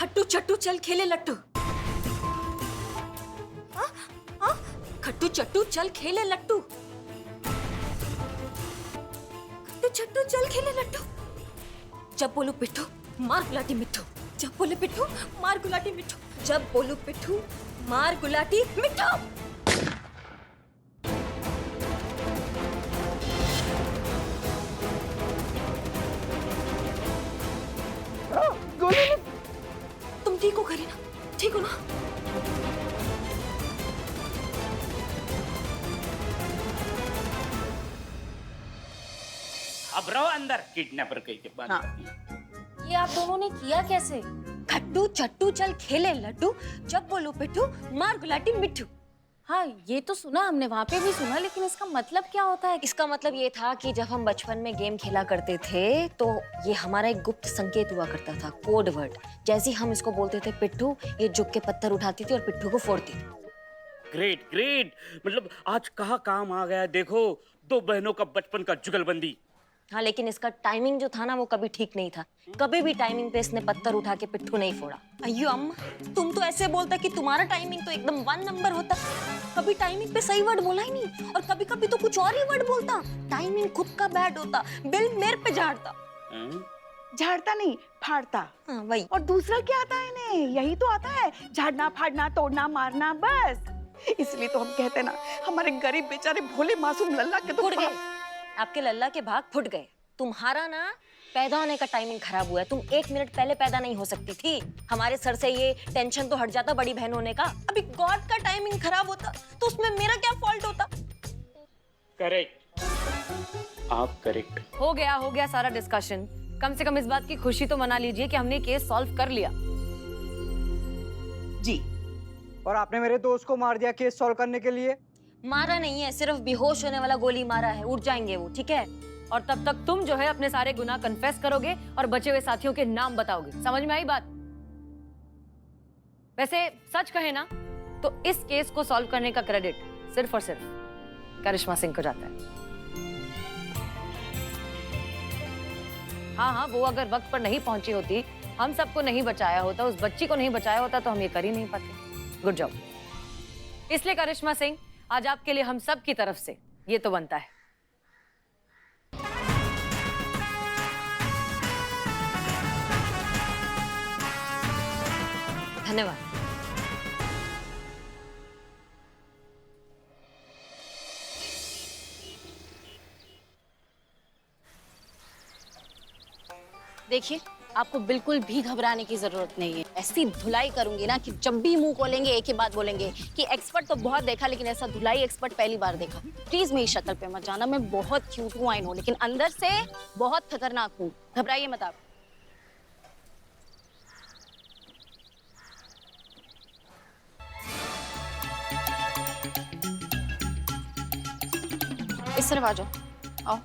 खट्टू चट्टू चल खेले लट्टू। खट्टू चट्टू चल खेले लट्टू। खट्टू चट्टू चल खेले लट्टू। जब बोलू पिट्ठू मार गुलाटी मिट्ठू। जब बोले पिट्ठू मार गुलाटी मिट्ठू। जब बोलू पिट्ठू मार गुलाटी मिट्ठू। तुम ठीक हो करीना? ठीक हो ना? अब रहो अंदर, किडनैपर कहीं के बाद। ये आप दोनों ने किया कैसे? खट्टू चट्टू चल खेले लड्डू, जब बोलू पिट्ठू मार गुलाटी मिट्ठू। हाँ, ये तो सुना हमने, वहाँ पे भी सुना, लेकिन इसका मतलब क्या होता है? इसका मतलब ये था कि जब हम बचपन में गेम खेला करते थे तो ये हमारा एक गुप्त संकेत हुआ करता था, कोड वर्ड। जैसे हम इसको बोलते थे पिट्ठू, ये झुक के पत्थर उठाती थी और पिट्ठू को फोड़ती थी। ग्रेट ग्रेट, मतलब आज कहाँ काम आ गया। देखो, दो बहनों का बचपन का जुगलबंदी। हाँ, लेकिन इसका टाइमिंग जो था ना वो कभी ठीक नहीं था। कभी भी टाइमिंग पे इसने पत्थर उठा के पिट्ठू नहीं फोड़ा। अయ్यो अम्मा, तुम तो ऐसे बोलता कि तुम्हारा टाइमिंग तो एकदम 1 नंबर होता। कभी टाइमिंग पे सही वर्ड बोला ही नहीं, और कभी कभी तो कुछ और ही वर्ड बोलता। टाइमिंग खुद का बैड होता, बिल मेरे पे झाड़ता। झाड़ता नहीं, फाड़ता। हाँ, वही। और दूसरा क्या आता है इन्हें? यही तो आता है, झाड़ना, फाड़ना, तोड़ना, मारना, बस। इसलिए तो हम कहते हैं ना, हमारे गरीब बेचारे भोले मासूम लल्ला के तो फुट गए, आपके लल्ला के भाग फुट गए। तुम्हारा ना पैदा होने का टाइमिंग खराब हुआ है। तुम 1 मिनट पहले पैदा नहीं हो सकती थी। हमारे सर से ये टेंशन तो हट जाता बड़ी बहन होने का। अभी गॉड का टाइमिंग खराब होता तो उसमें मेरा क्या फॉल्ट होता? करेक्ट, आप करेक्ट। हो गया सारा डिस्कशन। कम से कम इस बात की खुशी तो मना लीजिए कि हमने केस सॉल्व कर लिया। जी। और आपने मेरे दोस्त को मार दिया केस सॉल्व करने के लिए। मारा नहीं है, सिर्फ बेहोश होने वाला गोली मारा है। उठ जाएंगे वो, ठीक है? और तब तक तुम जो है अपने सारे गुनाह कन्फेस करोगे और बचे हुए साथियों के नाम बताओगे। समझ में आई बात? वैसे सच कहे ना तो इस केस को सॉल्व करने का क्रेडिट सिर्फ और सिर्फ करिश्मा सिंह को जाता है। हाँ, वो अगर वक्त पर नहीं पहुंची होती, हम सबको नहीं बचाया होता, उस बच्ची को नहीं बचाया होता, तो हम ये कर ही नहीं पाते। Good job. इसलिए करिश्मा सिंह, आज आपके लिए हम सब की तरफ से ये तो बनता है। धन्यवाद। देखिए, आपको बिल्कुल भी घबराने की जरूरत नहीं है। ऐसी धुलाई करूंगी ना कि जब भी मुंह खोलेंगे एक ही बात बोलेंगे कि एक्सपर्ट तो बहुत देखा, लेकिन ऐसा धुलाई एक्सपर्ट पहली बार देखा। प्लीज मेरी शक्ल पे मत जाना, मैं बहुत क्यूट हूँ, आई नो, लेकिन अंदर से बहुत खतरनाक हूँ। घबराइए मत आप। इस तरफ आ जाओ, आओ।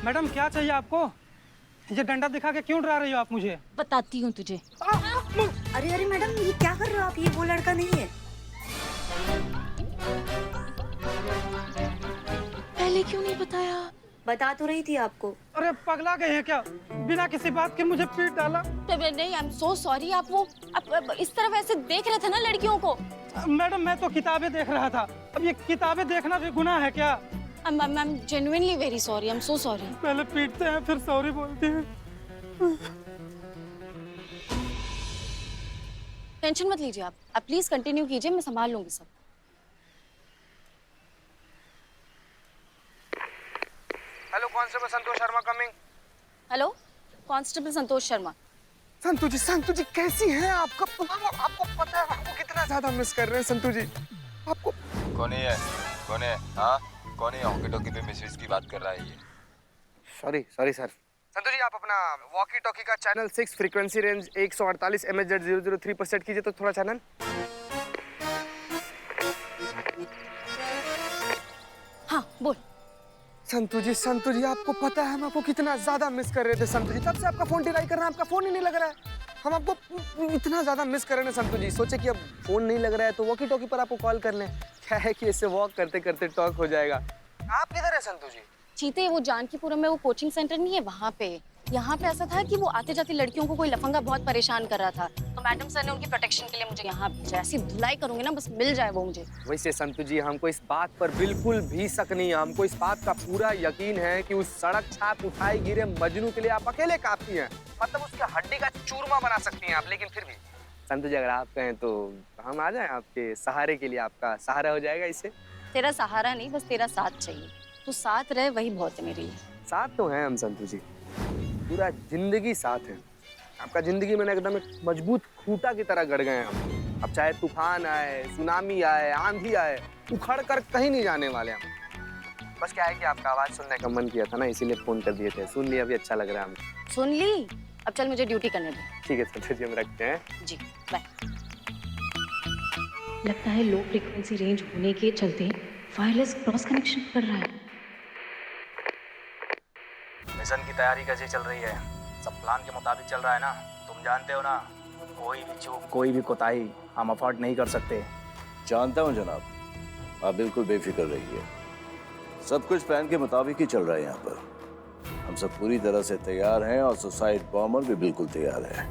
मैडम क्या चाहिए आपको? ये डंडा दिखा के क्यों डरा रही हो आप मुझे? बताती हूँ तुझे। अरे अरे मैडम, ये क्या कर रहे हो आप? ये वो लड़का नहीं है। पहले क्यों नहीं बताया? बता तो रही थी आपको। अरे पगला गए हैं क्या? बिना किसी बात के मुझे पीट डाला। नहीं, आई एम सो सॉरी। आप इस तरफ ऐसे देख रहे थे ना लड़कियों को। मैडम मैं तो किताबें देख रहा था। अब ये किताबें देखना भी गुनाह है क्या? I'm genuinely very sorry. I'm so sorry. पहले पीटते हैं फिर सॉरी बोलते हैं। टेंशन मत लीजिए आप प्लीज कंटिन्यू कीजिए, मैं संभाल लूंगी सब। Hello constable Santosh Sharma coming. Hello constable Santosh Sharma. Santu जी कैसी हैं? आपको पता है आपको कितना ज्यादा मिस कर रहे हैं संतू जी। आपको कौन है? हाँ, कौन है? हॉकी टॉकी पे मिसेज की बात कर रहा है ये। Sorry sir. संतू जी आप अपना वॉकी टॉकी का चैनल 6 फ्रीक्वेंसी रेंज 148 MHz 003 पर सेट कीजिए तो थोड़ा चैनल। संतू जी आपको पता है हम आपको कितना ज्यादा मिस कर रहे थे संतू जी। तब से आपका फोन ट्राई कर रहे हैं, आपका फोन ही नहीं लग रहा है। हम आपको इतना ज्यादा मिस कर रहे हैं संतू जी, सोचे कि अब फोन नहीं लग रहा है तो वॉकी टॉकी पर आपको कॉल कर लें। क्या है कि इससे वॉक करते करते टॉक हो जाएगा। आप किधर है संतू जी? चीते, वो जानकीपुरम में वो कोचिंग सेंटर नहीं है वहाँ पे। यहाँ पे ऐसा था कि वो आते जाते लड़कियों को कोई लफंगा बहुत परेशान कर रहा था, तो मैडम सर ने उनकी प्रोटेक्शन के लिए मुझे यहाँ भेजा। ऐसी धुलाई करूंगी ना बस मिल जाए वो मुझे। वैसे संतू जी हमको इस बात पर बिल्कुल भी शक नहीं है, हमको इस बात का पूरा यकीन है कि उस सड़क छाप उठाए गिरे मजनू के लिए आप अकेले काफी हैं। मतलब उसके हड्डी का चूरमा बना सकती हैं आप। लेकिन फिर भी संतू जी अगर आप कहें तो हम आ जाएं आपके सहारे के लिए, आपका सहारा हो जाएगा इससे। तेरा सहारा नहीं, बस तेरा साथ चाहिए। तू साथ रहे वही बहुत है मेरे लिए। साथ तो हैं हम संतू जी, पूरा जिंदगी साथ है। आपका जिंदगी में ना एकदम एक मजबूत खूंटा की तरह गड़ गए हैं हम। अब चाहे तूफान आए, सुनामी आए, आंधी आए, उखड़ कर कहीं नहीं जाने वाले हम। बस क्या है कि आपका आवाज सुनने का मन किया था ना, इसीलिए फोन कर दिए थे। सुन लिया, अभी अच्छा लग रहा है हमें। सुन ली? अब चल मुझे ड्यूटी करने दे। ठीक है संतू जी हम रखते हैं। जी बाय। लगता है लो फ्रीक्वेंसी रेंज होने के चलते वायरलेस क्रॉस कनेक्शन कर रहा है। मिशन की तैयारी कैसी चल रही है? सब प्लान के मुताबिक चल रहा है ना? तुम जानते हो ना, कोई भी चूक, कोई भी कोताही हम अफोर्ड नहीं कर सकते। जानता हूँ जनाब, आप बिल्कुल बेफिक्र रहिए। सब कुछ प्लान के मुताबिक ही चल रहा है यहाँ पर। हम सब पूरी तरह से तैयार हैं और सुसाइड बॉम्बर भी बिल्कुल तैयार है।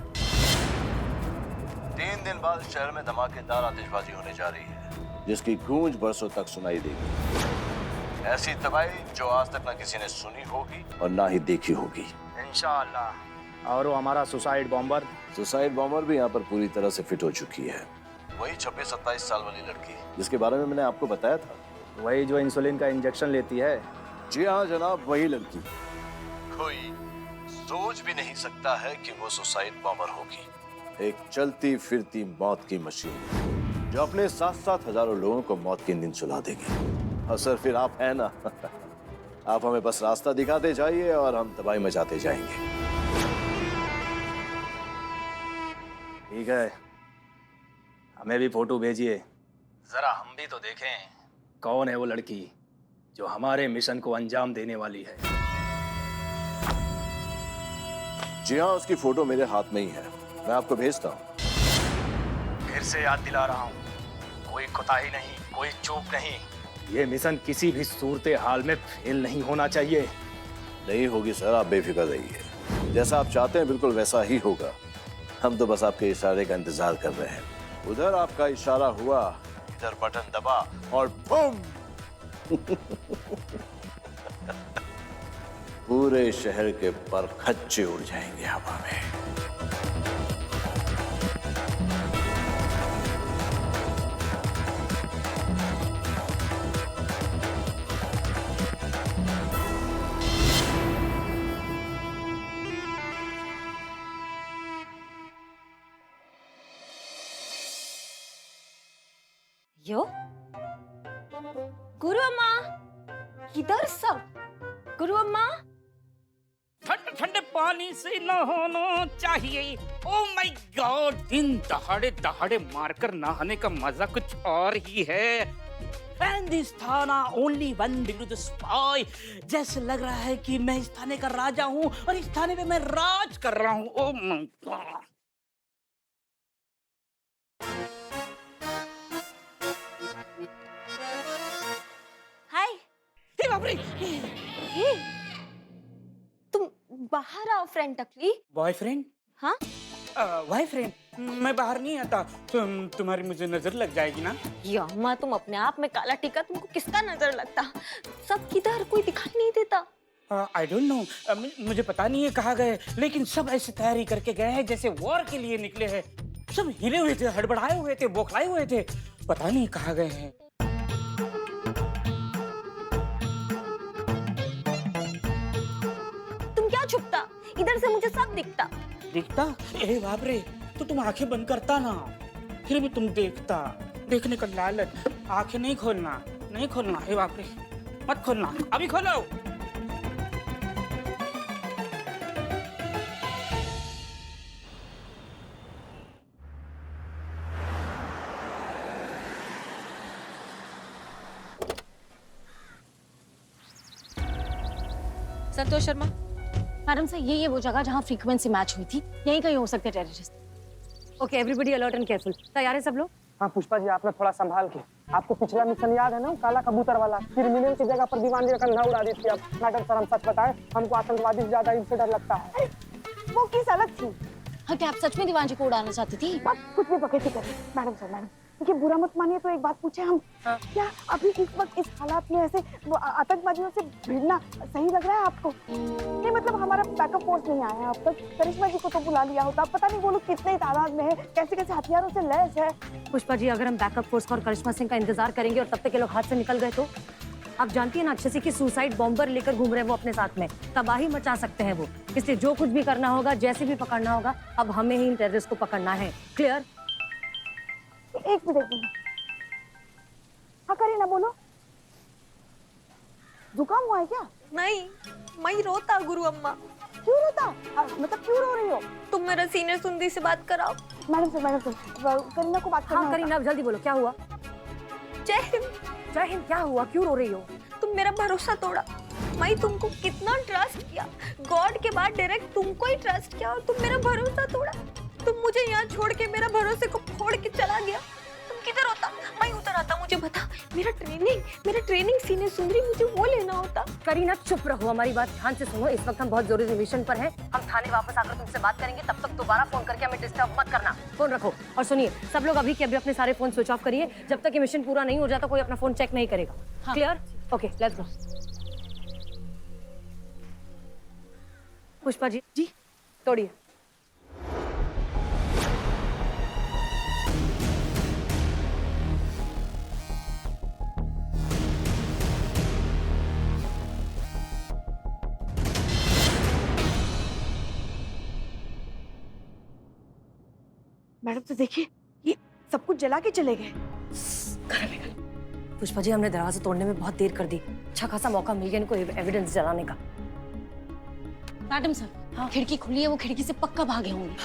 3 दिन बाद शहर में धमाकेदार आतिशबाजी होने जा रही है, जिसकी गूंज बरसों तक सुनाई देगी। ऐसी तबाही जो आज तक ना किसी ने सुनी होगी और ना ही देखी होगी इंशाअल्लाह। और वो हमारा सुसाइड बॉम्बर भी यहाँ पर पूरी तरह से फिट हो चुकी है। वही 26-27 साल वाली लड़की जिसके बारे में मैंने आपको बताया था, वही जो इंसुलिन का इंजेक्शन लेती है। जी हाँ जनाब, वही लड़की। कोई सोच भी नहीं सकता है कि वो सुसाइड बॉम्बर होगी। एक चलती फिरती मौत की मशीन जो अपने साथ-साथ हजारों लोगों को मौत की नींद सुला देगी। और सर फिर आप है ना आप हमें बस रास्ता दिखाते जाइए और हम तबाही मचाते जाएंगे। ठीक है, हमें भी फोटो भेजिए, जरा हम भी तो देखें कौन है वो लड़की जो हमारे मिशन को अंजाम देने वाली है। जी हाँ, उसकी फोटो मेरे हाथ में ही है, मैं आपको भेजता हूँ। फिर से याद दिला रहा हूँ, कोई कोताही नहीं, कोई चूक नहीं। ये मिशन किसी भी सूरत हाल में फेल नहीं होना चाहिए। नहीं होगी सर, आप बेफिक्र रहिए। जैसा आप चाहते हैं बिल्कुल वैसा ही होगा। हम तो बस आपके इशारे का इंतजार कर रहे हैं। उधर आपका इशारा हुआ, इधर बटन दबा और बूम पूरे शहर के पर खच्चे उड़ जाएंगे हवा में। यो गुरु अम्मा, किधर सब? गुरु अम्मा, ठंडे ठंडे पानी से नहाना चाहिए। ओ माय गॉड, दिन दहाड़े दहाड़े मारकर नहाने का मजा कुछ और ही है। And this थाना only one below the spy। जैसे लग रहा है कि मैं इस थाने का राजा हूँ और इस थाने पे मैं राज कर रहा हूँ। Oh my God. हाय। हे बाप रे, हे, तुम बाहर आओ फ्रेंड टकली। बॉयफ्रेंड? हाँ? बॉयफ्रेंड? मैं बाहर नहीं आता, तुम्हारी मुझे नजर लग जाएगी ना। ये अम्मा, तुम अपने आप में काला टीका, तुमको किसका नजर लगता? सब किधर, कोई दिखाई नहीं देता। आई डोंट नो, मुझे पता नहीं है कहाँ गए, लेकिन सब ऐसे तैयारी करके गए हैं जैसे वॉर के लिए निकले हैं। सब हिले हुए थे, हड़बड़ाए हुए थे, बौखलाए हुए थे, पता नहीं कहाँ गए हैं। तुम क्या छुपता? इधर से मुझे सब दिखता। दिखता? ए बाप रे, तो तुम आंखें बंद करता ना, फिर भी तुम देखता। देखने का लालच, आंखें नहीं खोलना, नहीं खोलना। हे बाप रे, मत खोलना, अभी खोलो। संतोष शर्मा। मैडम सर, ये वो जगह जहाँ फ्रीक्वेंसी मैच हुई थी, यहीं कहीं हो सकते हैं terrorist. Okay, everybody alert and careful. तैयार है सब लोग? हाँ पुष्पा जी, आपने थोड़ा संभाल के। आपको पिछला मिशन याद है ना, काला कबूतर वाला? क्रिमिनल की जगह पर दीवानी का कंधा उड़ा दी थी। अब मैडम सर, हम सच बताएं, हमको आतंकवादी से ज्यादा इनसे डर लगता है। वो किस अलग थी? हाँ, क्या आप सच में दीवान जी को उड़ाना चाहती थी? आप कुछ भी बकैती करिए मैडम सर। मैडम ये बुरा मत मानिए, तो एक बात पूछे हम, क्या अभी इस वक्त इस हालात में ऐसे वो आतंकवादियों से भिड़ना सही लग रहा है आपको? नहीं मतलब हमारा बैकअप फोर्स नहीं आया अब तक। करिश्मा जी को तो बुला लिया होता, पता नहीं वो लोग कितने तादाद में है, कैसे कैसे हथियारों से लैस है। पुष्पा जी, अगर हम बैकअप फोर्स का और करिश्मा सिंह का इंतजार करेंगे और तब तक ये लोग हाथ से निकल गए तो? आप जानती है ना अच्छे से कि सुसाइड बॉम्बर लेकर घूम रहे हैं वो अपने साथ में, तबाही मचा सकते हैं वो। इसलिए जो कुछ भी करना होगा, जैसे भी पकड़ना होगा, अब हमें ही इन टेररिस्ट को पकड़ना है। क्लियर? एक मिनट। हाँ करीना बोलो, जुकाम हुआ है क्या? नहीं, मैं रोता गुरु अम्मा। क्यों रोता? मतलब क्यों रो रही हो? तुम मेरा सीनियर सुंदरी से बात कराओ। मैडम सर, करीना को बात करना हाँ करीना, अब जल्दी बोलो, क्या हुआ? जय हिंद। जय हिंद। क्या हुआ? क्यों रो रही हो? तुम मेरा भरोसा तोड़ा। मैं तुमको कितना ट्रस्ट किया, गॉड के बाद डायरेक्ट तुमको ही ट्रस्ट किया और तुम मेरा भरोसा तोड़ा। तुम मुझे यहाँ छोड़ के मेरा भरोसे को फोड़ के चला गया। तुम किधर होता? मैं उधर आता। मुझे बता, मेरा ट्रेनिंग सीनियर सुंदरी, मुझे वो लेना होता। करीना चुप रहो, हमारी बात ध्यान से सुनो। इस वक्त हम बहुत जरूरी मिशन पर हैं। हम थाने वापस आकर तुमसे बात करेंगे, तब तक दोबारा फोन करके हमें डिस्टर्ब मत करना। फोन रखो और सुनिए, सब लोग अभी के अभी अपने सारे फोन स्विच ऑफ करिए। जब तक ये मिशन पूरा नहीं हो जाता कोई अपना फोन चेक नहीं करेगा। Clear? Okay, let's go. Pushpa ji तोड़िए। मैडम तो देखिए, ये सब कुछ जला के चले गए। पुष्पा जी, हमने दरवाजा तोड़ने में बहुत देर कर दी। अच्छा खासा मौका मिल गया इनको एविडेंस जलाने का। मैडम सर, हाँ, खिड़की खुली है, वो खिड़की से पक्का भागे होंगे।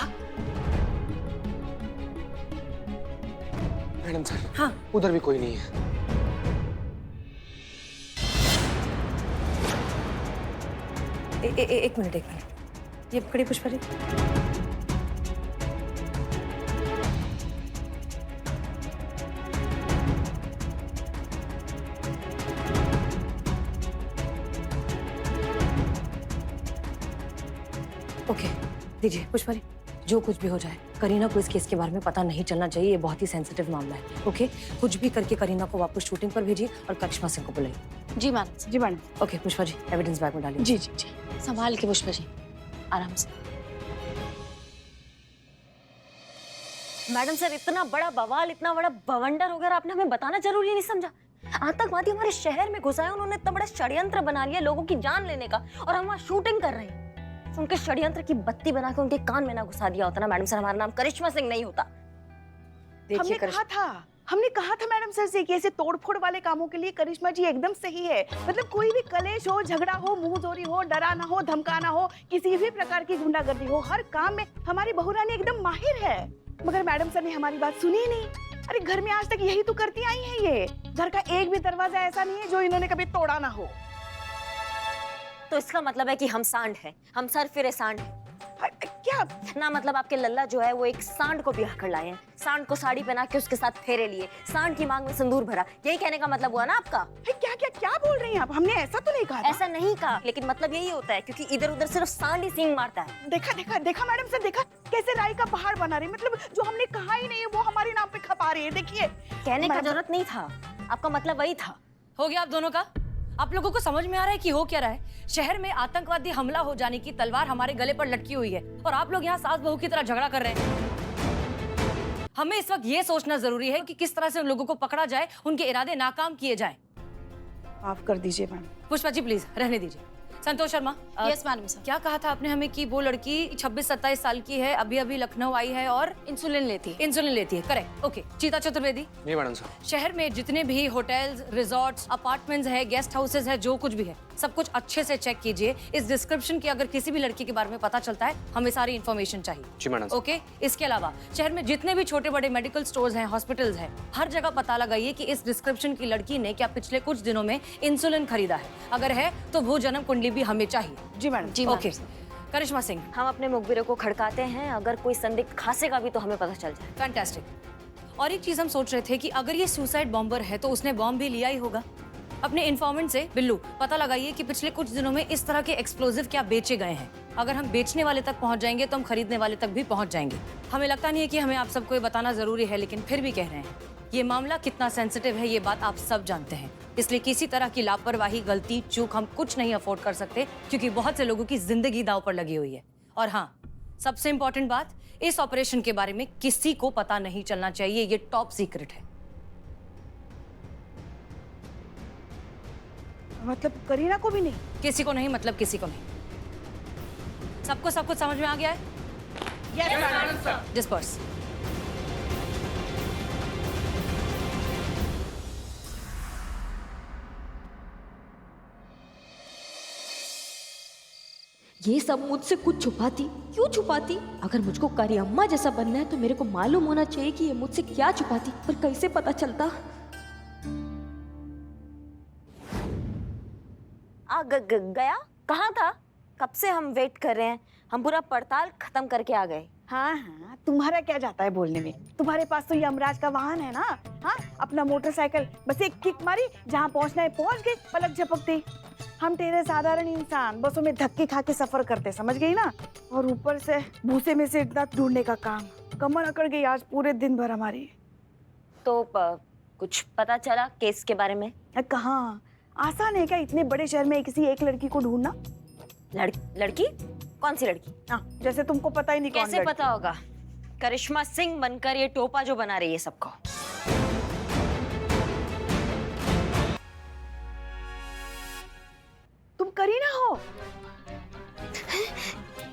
मैडम सर, हाँ, उधर भी कोई नहीं है। एक मिनट। ये पकड़िए पुष्पा जी। ओके, दीजिए पुष्पा जी। जो कुछ भी हो जाए, करीना को इस केस के बारे में पता नहीं चलना चाहिए। ये बहुत ही सेंसिटिव मामला है। ओके, कुछ भी करके करीना को वापस शूटिंग पर भेजिए और करिश्मा सिंह को बुलाइए। जी मैडम। जी madam. Okay Pushpa ji, evidence bag में डालिए। जी जी जी, संभाल के पुष्पा जी, आराम से। मैडम सर, इतना बड़ा बवाल, इतना बड़ा बवंडर वगैरह आपने हमें बताना जरूरी नहीं समझा? आतंकवादी हमारे शहर में घुसा है, उन्होंने इतना बड़ा षड्यंत्र बना लिया लोगों की जान लेने का, और हम वहाँ शूटिंग कर रहे हैं। उनके षड्यंत्र की बत्ती बना के उनके कान में ना घुसा दिया होता ना मैडम सर, हमारा नाम करिश्मा सिंह नहीं होता। हमने कहा था मैडम सर से कि ऐसे तोड़फोड़ वाले कामों के लिए करिश्मा जी एकदम सही है। मतलब कोई भी कलेश हो, झगड़ा हो, मुंहजोरी हो, डराना हो, धमकाना हो, किसी भी प्रकार की गुंडागर्दी हो, हर काम में हमारी बहू रानी एकदम माहिर है। मगर मैडम सर ने हमारी बात सुनी नहीं। अरे घर में आज तक यही तो करती आई है ये। घर का एक भी दरवाजा ऐसा नहीं है जो इन्होंने कभी तोड़ा ना हो। तो इसका मतलब है कि हम सांड हैं, हम सर फिरे सांड हैं। क्या ना मतलब आपके लल्ला जो है वो एक सांड को ब्याह कर लाए हैं, सांड को साड़ी पहना के उसके साथ फेरे लिए, सांड की मांग में सिंदूर भरा। यही कहने का मतलब हुआ ना आपका? क्या क्या क्या बोल रही हैं आप? हमने ऐसा तो नहीं कहा था। ऐसा नहीं कहा, लेकिन मतलब यही होता है क्योंकि इधर उधर सिर्फ सांड ही सींग मारता है। देखा मैडम सर, देखा कैसे राई का पहाड़ बना रही। मतलब जो हमने कहा ही नहीं है वो हमारे नाम पे खपा रही है। देखिए, कहने का जरूरत नहीं था, आपका मतलब वही था। हो गया आप दोनों का? आप लोगों को समझ में आ रहा है कि हो क्या रहा है? शहर में आतंकवादी हमला हो जाने की तलवार हमारे गले पर लटकी हुई है और आप लोग यहाँ सास बहू की तरह झगड़ा कर रहे हैं। हमें इस वक्त ये सोचना जरूरी है कि किस तरह से उन लोगों को पकड़ा जाए, उनके इरादे नाकाम किए जाएं। माफ कर दीजिए मैम। पुष्पा जी प्लीज रहने दीजिए। Santosh Sharma. Yes madam sir. क्या कहा था आपने हमें कि वो लड़की 26-27 साल की है, अभी अभी लखनऊ आई है और इंसुलिन लेती है? करेक्ट। ओके, चीता चतुर्वेदी। नहीं मैडम सर। शहर में जितने भी होटल्स, रिजॉर्ट्स, अपार्टमेंट्स है, गेस्ट हाउसेस है, जो कुछ भी है, सब कुछ अच्छे से चेक कीजिए। इस डिस्क्रिप्शन की अगर किसी भी लड़की के बारे में पता चलता है, हमें सारी इन्फॉर्मेशन चाहिए। जी मैडम। ओके, इसके अलावा शहर में जितने भी छोटे बड़े मेडिकल स्टोर्स हैं, हॉस्पिटल्स हैं, हर जगह पता लगाइए कि इस डिस्क्रिप्शन की लड़की ने क्या पिछले कुछ दिनों में इंसुलिन खरीदा है। अगर है तो वो जन्म कुंडली भी हमें चाहिए। जी मैडम। जी ओके, करिश्मा सिंह। हम अपने मुखबिरों को खड़काते हैं, अगर कोई संदिग्ध खांसेगा भी तो हमें पता चल जाए। फैंटास्टिक। और एक चीज हम सोच रहे थे कि अगर ये सुसाइड बॉम्बर है तो उसने बॉम्ब भी लिया ही होगा। अपने इन्फॉर्मेंट से बिल्लू पता लगाइए कि पिछले कुछ दिनों में इस तरह के एक्सप्लोजिव क्या बेचे गए हैं। अगर हम बेचने वाले तक पहुंच जाएंगे तो हम खरीदने वाले तक भी पहुंच जाएंगे। हमें लगता नहीं है कि हमें आप सबको ये बताना जरूरी है, लेकिन फिर भी कह रहे हैं, ये मामला कितना सेंसिटिव है ये बात आप सब जानते हैं। इसलिए किसी तरह की लापरवाही, गलती, चूक हम कुछ नहीं अफोर्ड कर सकते, क्योंकि बहुत से लोगों की जिंदगी दांव पर लगी हुई है। और हाँ, सबसे इंपॉर्टेंट बात, इस ऑपरेशन के बारे में किसी को पता नहीं चलना चाहिए। ये टॉप सीक्रेट है। मतलब करीना को भी नहीं? किसी को नहीं, मतलब किसी को नहीं। सबको सब कुछ समझ में आ गया है? यस। डिस्पर्स। ये सब मुझसे कुछ छुपाती, क्यों छुपाती? अगर मुझको करियम्मा जैसा बनना है तो मेरे को मालूम होना चाहिए कि ये मुझसे क्या छुपाती, पर कैसे पता चलता? गया? कहाँ था? कब से हम वेट कर रहे हैं, हम पूरा पड़ताल खत्म करके आ गए। हाँ हाँ, तुम्हारा क्या जाता है बोलने में? तुम्हारे पास तो यमराज का वाहन है ना। हाँ, अपना मोटरसाइकिल, बस एक किक मारी, जहाँ पहुँचना है पहुँच गई, पलक झपकती। हम तेरे साधारण इंसान बसों में धक्के खा के सफर करते, समझ गई ना? और ऊपर से भूसे में से इतना ढूंढने का काम, कमर अकड़ गई आज पूरे दिन भर हमारी। तो कुछ पता चला केस के बारे में? कहाँ, आसान है क्या इतने बड़े शहर में किसी एक लड़की को ढूंढना? लड़की? कौन सी लड़की? हाँ, जैसे तुमको पता ही नहीं कौन कैसे पता होगा? करिश्मा सिंह बनकर ये टोपा जो बना रही है सबको। तुम करीना हो?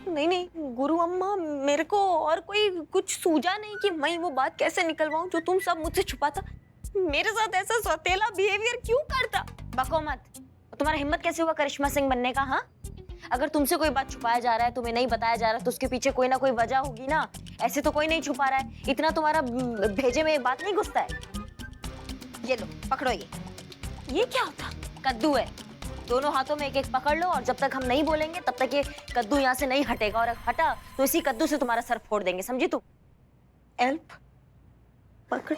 नहीं, गुरु अम्मा, मेरे को और कोई कुछ सूझा नहीं कि मैं वो बात कैसे निकलवाऊं जो तुम सब मुझसे छुपाता। मेरे साथ ऐसा सौतेला बिहेवियर क्यों करता? बको मत। तुम्हारा हिम्मत कैसे हुआ करिश्मा सिंह बनने का? हाँ, अगर तुमसे कोई बात छुपाया जा रहा है, तुम्हें नहीं बताया जा रहा, तो उसके पीछे कोई ना कोई वजह होगी ना। ऐसे तो कोई नहीं छुपा रहा है। इतना तुम्हारा भेजे में बात नहीं घुसता है। ये लो, पकड़ो। ये क्या होता? कद्दू है। दोनों हाथों में एक एक पकड़ लो, और जब तक हम नहीं बोलेंगे तब तक ये कद्दू यहाँ से नहीं हटेगा, और हटा तो इसी कद्दू से तुम्हारा सर फोड़ देंगे, समझी तू? हेल्प, पकड़।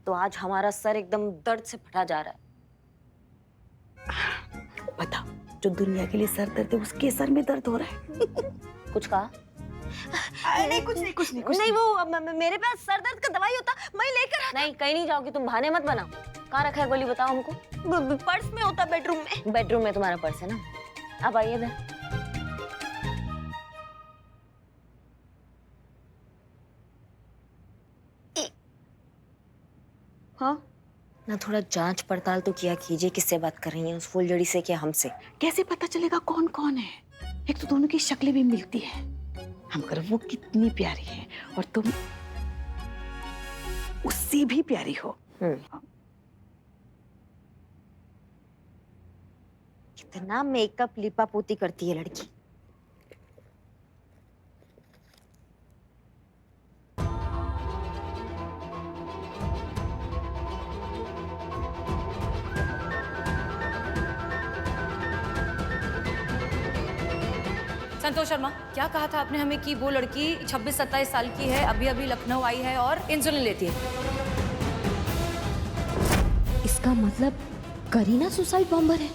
तो आज हमारा सर एकदम दर्द से फटा जा रहा है। बता, जो दुनिया के लिए सर दर्द है उसके सर में दर्द हो रहा है। कुछ कहा? नहीं, कुछ नहीं। वो मेरे पास सर दर्द का दवाई होता, मैं लेकर। नहीं, कहीं नहीं जाओगी तुम, बहाने मत बनाओ। कहाँ रखा है गोली, बताओ हमको। पर्स में होता, बेडरूम में। बेडरूम में तुम्हारा पर्स है ना? अब आइए इधर। हाँ ना, थोड़ा जांच पड़ताल तो किया कीजिए, किससे बात कर रही हैं, उस फुलझड़ी से क्या हमसे? कैसे पता चलेगा कौन कौन है? एक तो दोनों की शक्लें भी मिलती है। हम कर, वो कितनी प्यारी है और तुम उससे भी प्यारी हो। कितना मेकअप लिपापोती करती है लड़की। संतोष शर्मा, क्या कहा था आपने हमें कि वो लड़की 26-27 साल की है, अभी अभी लखनऊ आई है और इंसुलिन लेती है? इसका मतलब करीना सुसाइड बॉम्बर है?